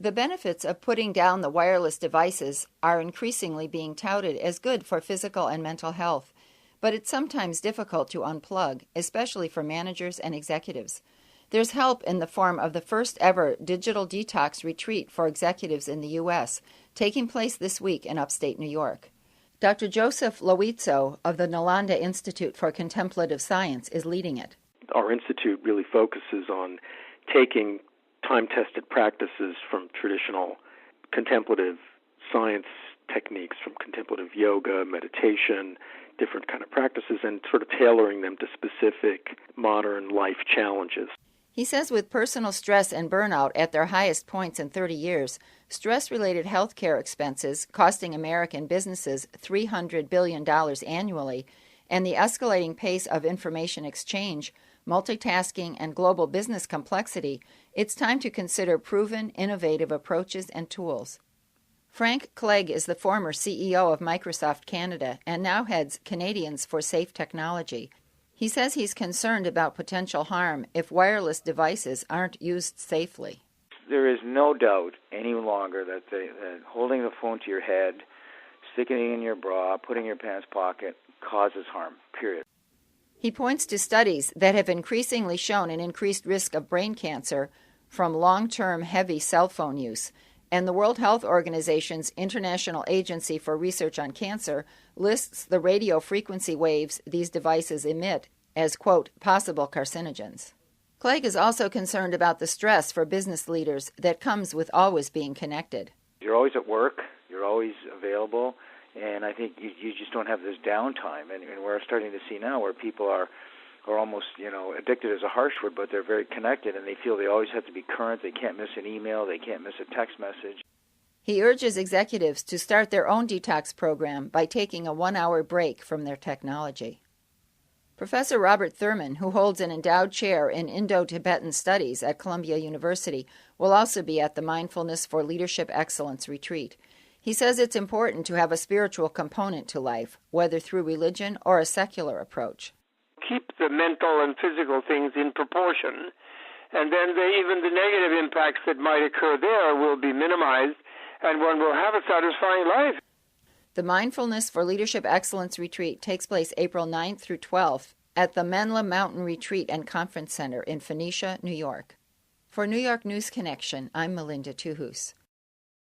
The benefits of putting down the wireless devices are increasingly being touted as good for physical and mental health, but it's sometimes difficult to unplug, especially for managers and executives. There's help in the form of the first ever Digital Detox retreat for executives in the U.S., taking place this week in upstate New York. Dr. Joseph Loizzo of the Nalanda Institute for Contemplative Science is leading it. Our institute really focuses on taking time-tested practices from traditional contemplative science techniques, from contemplative yoga, meditation, different kind of practices, and sort of tailoring them to specific modern life challenges. He says with personal stress and burnout at their highest points in 30 years, stress-related health care expenses costing American businesses $300 billion annually, and the escalating pace of information exchange, multitasking, and global business complexity, it's time to consider proven, innovative approaches and tools. Frank Clegg is the former CEO of Microsoft Canada and now heads Canadians for Safe Technology. He says he's concerned about potential harm if wireless devices aren't used safely. There is no doubt any longer that holding the phone to your head, sticking it in your bra, putting it in your pants pocket causes harm, period. He points to studies that have increasingly shown an increased risk of brain cancer from long-term heavy cell phone use, and the World Health Organization's International Agency for Research on Cancer lists the radio frequency waves these devices emit as, quote, possible carcinogens. Clegg is also concerned about the stress for business leaders that comes with always being connected. You're always at work, you're always available, and I think you just don't have this downtime. And we're starting to see now where people are almost, addicted is a harsh word, but they're very connected, and they feel they always have to be current. They can't miss an email. They can't miss a text message. He urges executives to start their own detox program by taking a 1-hour break from their technology. Professor Robert Thurman, who holds an endowed chair in Indo-Tibetan Studies at Columbia University, will also be at the Mindfulness for Leadership Excellence retreat. He says it's important to have a spiritual component to life, whether through religion or a secular approach. Keep the mental and physical things in proportion, and then even the negative impacts that might occur there will be minimized, and one will have a satisfying life. The Mindfulness for Leadership Excellence retreat takes place April 9th through 12th at the Menla Mountain Retreat and Conference Center in Phoenicia, New York. For New York News Connection, I'm Melinda Tuhus.